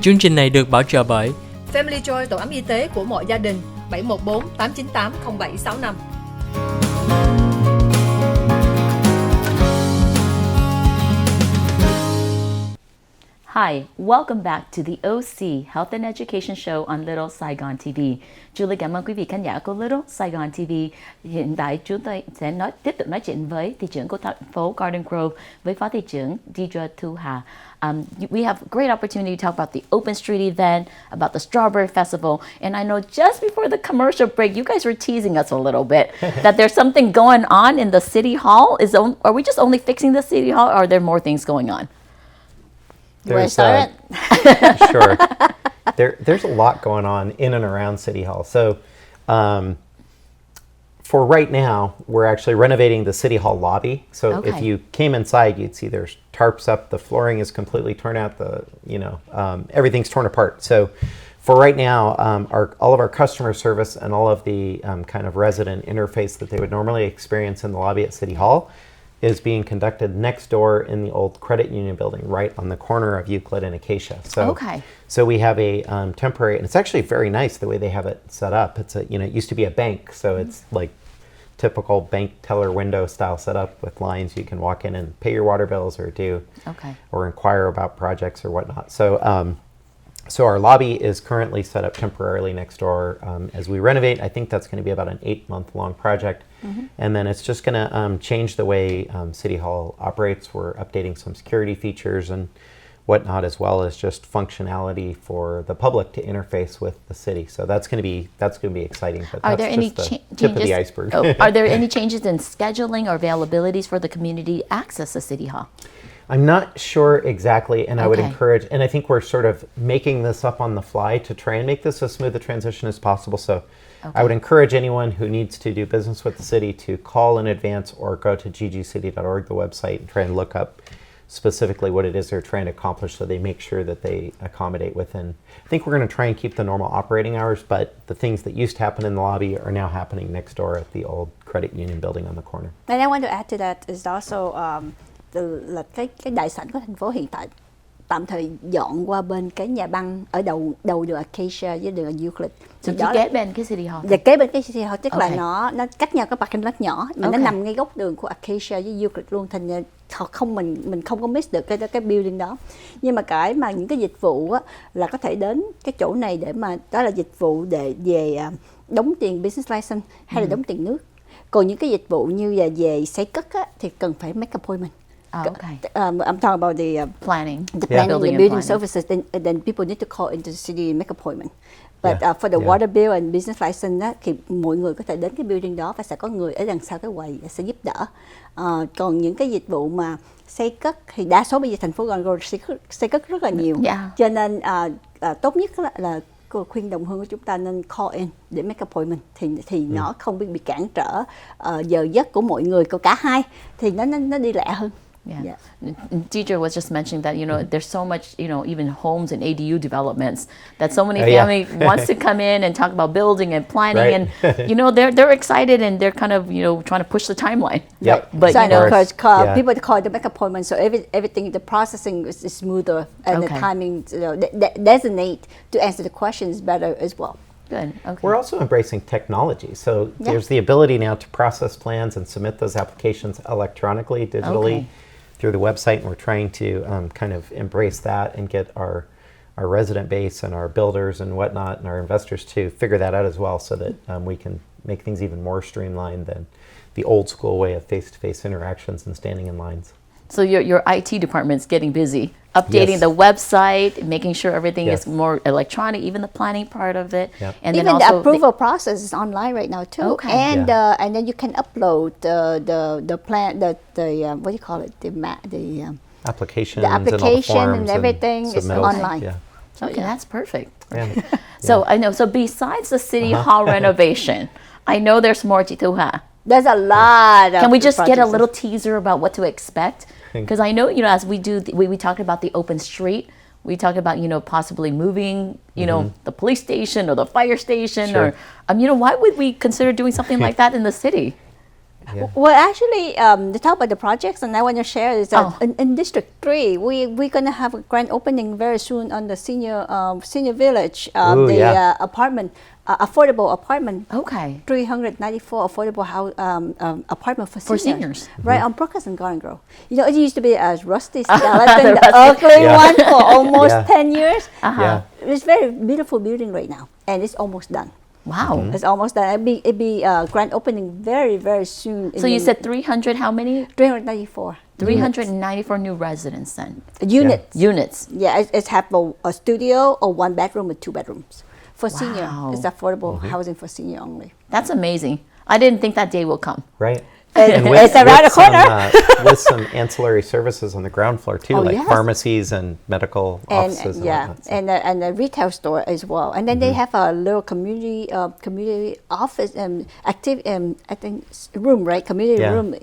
Chương trình này được bảo trợ bởi Family Joy, tổ ấm y tế của mọi gia đình, 714 898 0765. Hi, welcome back to the OC Health and Education Show on Little Saigon TV. Julie cảm ơn quý vị khán giả của Little Saigon TV. Hiện tại chúng tôi sẽ tiếp tục nói chuyện với thị trưởng của thành phố Garden Grove, với phó thị trưởng Diedre Thu. We have great opportunity to talk about the Open Street event, about the Strawberry Festival, and I know just before the commercial break, you guys were teasing us a little bit that there's something going on in the City Hall. Are we just only fixing the City Hall, or are there more things going on? There's sure. There's a lot going on in and around City Hall. So, for right now, we're actually renovating the City Hall lobby. So if you came inside, you'd see there's tarps up. The flooring is completely torn out. Everything's torn apart. So, for right now, all of our customer service and all of the kind of resident interface that they would normally experience in the lobby at City Hall is being conducted next door in the old credit union building, right on the corner of Euclid and Acacia. So we have a temporary, and it's actually very nice the way they have it set up. It's it used to be a bank, so it's like typical bank teller window style setup with lines. You can walk in and pay your water bills or or inquire about projects or whatnot. So our lobby is currently set up temporarily next door as we renovate. I think that's going to be about an 8-month-long project. And then it's just going to change the way City Hall operates. We're updating some security features and whatnot, as well as just functionality for the public to interface with the city. So that's going to be exciting. But are there any tip of the iceberg. Are there any changes in scheduling or availabilities for the community to access the City Hall? I'm not sure exactly, and I would encourage, and I think we're sort of making this up on the fly to try and make this as smooth a transition as possible. So I would encourage anyone who needs to do business with the city to call in advance or go to ggcity.org, the website, and try and look up specifically what it is they're trying to accomplish, so they make sure that they accommodate within. I think we're going to try and keep the normal operating hours, but the things that used to happen in the lobby are now happening next door at the old credit union building on the corner. And I want to add to that is also là cái đại sảnh của thành phố hiện tại tạm thời dọn qua bên cái nhà băng ở đầu đường Acacia với đường Euclid. Thì kế bên cái City Hall. Dạ, kế bên cái City Hall, tức là nó cách nhau cái parking lot nhỏ, mà nó nằm ngay góc đường của Acacia với Euclid luôn, thành mình không có miss được cái building đó. Nhưng mà những cái dịch vụ á, là có thể đến cái chỗ này để mà đó là dịch vụ để về đóng tiền business license hay là đóng tiền nước. Còn những cái dịch vụ như là về xây cất á, thì cần phải make appointment. I'm talking about the planning, the building services. Then people need to call into the city and make appointment. But for the water bill and business license, thì mọi người có thể đến cái building đó và sẽ có người ở đằng sau cái quầy sẽ giúp đỡ. Còn những cái dịch vụ mà xây cất thì đa số bây giờ thành phố Garden Grove xây cất rất là nhiều. Cho nên tốt nhất là khuyên đồng hương của chúng ta nên call in để make appointment, thì nó không bị cản trở giờ giấc của mọi người, của cả hai, thì nó đi lẹ hơn. Yeah. Diedre was just mentioning that, there's so much, even homes and ADU developments that so many families wants to come in and talk about building and planning, and they're excited and they're kind of trying to push the timeline. But people call to make appointments, so everything, the processing is smoother, and the timing designate to answer the questions better as well. Good. We're also embracing technology. So there's the ability now to process plans and submit those applications electronically, digitally, through the website, and we're trying to kind of embrace that and get our resident base and our builders and whatnot and our investors to figure that out as well, so that we can make things even more streamlined than the old school way of face-to-face interactions and standing in lines. So your IT department's getting busy, updating the website, making sure everything is more electronic, even the planning part of it, and even then also the approval process is online right now too. And then you can upload the plan, the what do you call it, the application, and everything is online. That's perfect. So I know. So besides the City Hall renovation, I know there's more Jituha. There's a lot of. Can we just get a little teaser about what to expect? Because I know, as we do, we talked about the open street. We talked about, possibly moving, the police station or the fire station, or, why would we consider doing something like that in the city? Yeah. Well, actually, to talk about the projects, and I want to share is that in District 3, we're going to have a grand opening very soon on the senior village, apartment, affordable apartment. Okay. 394 affordable apartment for seniors. Mm-hmm. Right on Brooklyn and Garden Grove. You know, it used to be a rusty skeleton, the ugly one for almost 10 years. Yeah. It's very beautiful building right now, and it's almost done. Wow. It's almost done. It'd be grand opening very, very soon. So you said 300, how many? 394. 394 new residents then. Units. Units. Yeah, it's have a studio or 1 bedroom and 2 bedrooms. For senior, it's affordable housing for senior only. That's amazing. I didn't think that day will come. Right. It's around the corner. With some ancillary services on the ground floor too, like yes. pharmacies and medical offices. And a retail store as well. And then they have a little community office I think room, right? Community room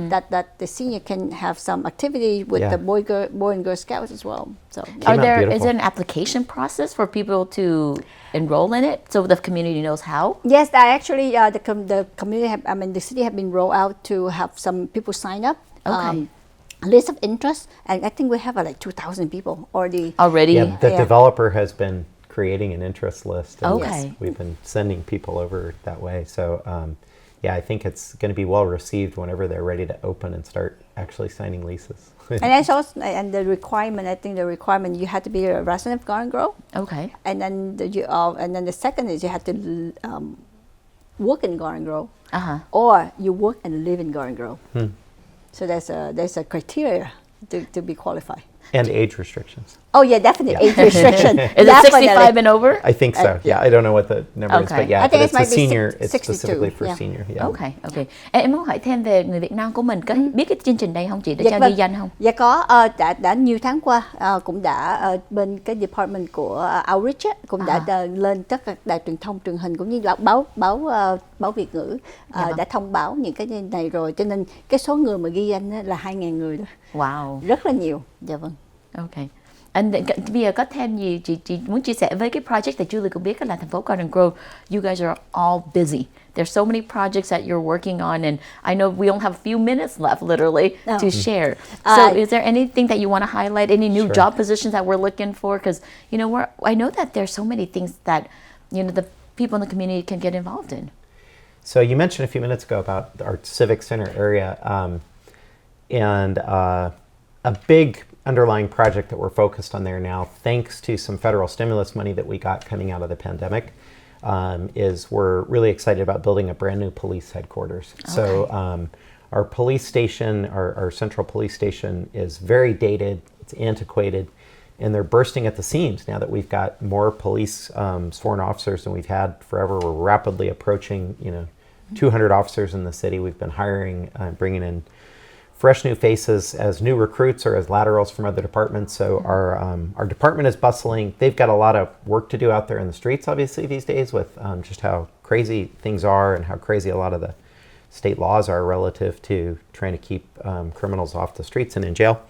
that the senior can have some activity with the boy and girl scouts as well. So is there an application process for people to enroll in it so the community knows how? Yes, actually the community the city have been rolled out to have some people sign up. Okay. List of interest, and I think we have like 2,000 people already. Yeah, the developer has been creating an interest list. And Okay. we've been sending people over that way. So I think it's going to be well received whenever they're ready to open and start actually signing leases. And the requirement, I think the requirement, you had to be a resident of Garden Grove. Okay. And then the second is you had to work in Garden Grove, or you work and live in Garden Grove. So there's a criteria to be qualified. And age restrictions. Oh yeah, definitely age restriction. Is it 65 and over? I think so. I don't know what the number is, but I think it's a it might be senior. It's 62, specifically for senior. Yeah. Okay. Em muốn hỏi thêm về người Việt Nam của mình, có biết cái chương trình đây không chị, để cho ghi danh không? Dạ có, đã nhiều tháng qua cũng đã bên cái department của Outreach cũng đã lên tất cả đài truyền thông, truyền hình cũng như là báo Việt ngữ đã thông báo những cái này rồi, cho nên cái số người mà ghi danh là 2.000 người đó. Wow. Rất là nhiều. Dạ vâng. Okay. And bây giờ có thêm gì chị muốn chia sẻ với cái project that Julie cũng biết là thành phố Garden Grove, you guys are all busy. There's so many projects that you're working on, and I know we only have a few minutes left, literally, to share. So, is there anything that you want to highlight? Any new job positions that we're looking for? Because I know that there's so many things that the people in the community can get involved in. So you mentioned a few minutes ago about our civic center area, and a big underlying project that we're focused on there now, thanks to some federal stimulus money that we got coming out of the pandemic, is we're really excited about building a brand new police headquarters. Okay. So our police station, our central police station, is very dated, it's antiquated, and they're bursting at the seams now that we've got more police sworn officers than we've had forever. We're rapidly approaching 200 officers in the city. We've been hiring, bringing in fresh new faces as new recruits or as laterals from other departments. So our department is bustling. They've got a lot of work to do out there in the streets, obviously, these days, with just how crazy things are and how crazy a lot of the state laws are relative to trying to keep criminals off the streets and in jail.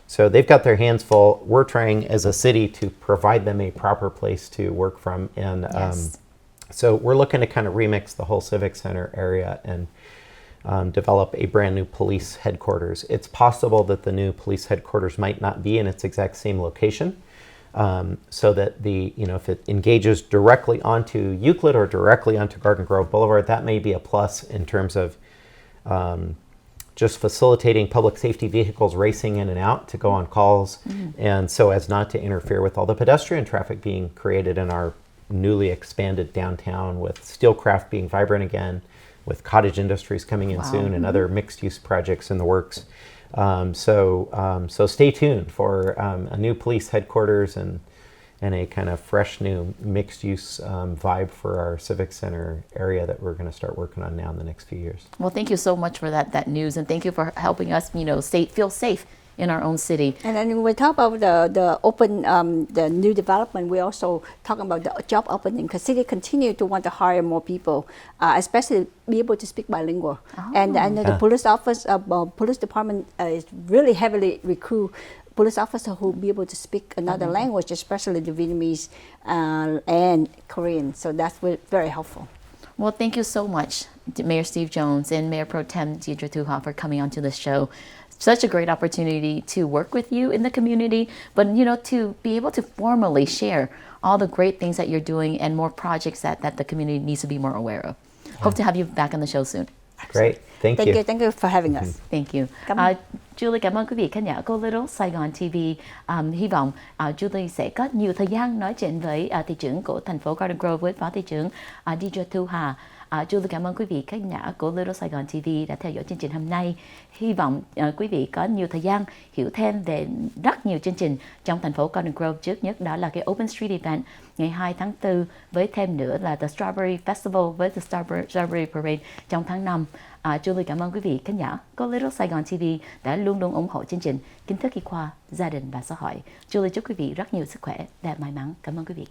So they've got their hands full. We're trying as a city to provide them a proper place to work from. And so we're looking to kind of remix the whole civic center area and develop a brand new police headquarters. It's possible that the new police headquarters might not be in its exact same location, so that if it engages directly onto Euclid or directly onto Garden Grove Boulevard, that may be a plus in terms of just facilitating public safety vehicles racing in and out to go on calls, and so as not to interfere with all the pedestrian traffic being created in our newly expanded downtown, with Steelcraft being vibrant again, with cottage industries coming in soon, and other mixed-use projects in the works. So stay tuned for a new police headquarters and a kind of fresh new mixed-use vibe for our civic center area that we're going to start working on now in the next few years. Well, thank you so much for that news, and thank you for helping us, feel safe in our own city. And then when we talk about the new development, we also talk about the job opening, because city continue to want to hire more people, especially be able to speak bilingual. And the police department is really heavily recruit police officers who will be able to speak another language, especially the Vietnamese and Korean. So that's very helpful. Well, thank you so much, Mayor Steve Jones and MayorProTem Diedre Thu for coming onto the show. Such a great opportunity to work with you in the community, but to be able to formally share all the great things that you're doing and more projects that the community needs to be more aware of. Hope to have you back on the show soon. Great. Thank you. Thank you for having us. Thank you. Cảm ơn. Julie cảm ơn quý vị khán giả của Little Saigon TV. Hy vọng Julie sẽ có nhiều thời gian nói chuyện với thị trưởng của thành phố Garden Grove với phó thị trưởng Diedre Thu. Julie cảm ơn quý vị khán giả của Little Saigon TV đã theo dõi chương trình hôm nay. Hy vọng quý vị có nhiều thời gian hiểu thêm về rất nhiều chương trình trong thành phố Garden Grove. Trước nhất đó là cái Open Street Event ngày 2 tháng 4, với thêm nữa là The Strawberry Festival với The Strawberry Parade trong tháng 5. Julie cảm ơn quý vị khán giả của Little Saigon TV đã luôn luôn ủng hộ chương trình Kiến Thức Y Khoa, Gia Đình và Xã hội. Julie chúc quý vị rất nhiều sức khỏe và may mắn. Cảm ơn quý vị.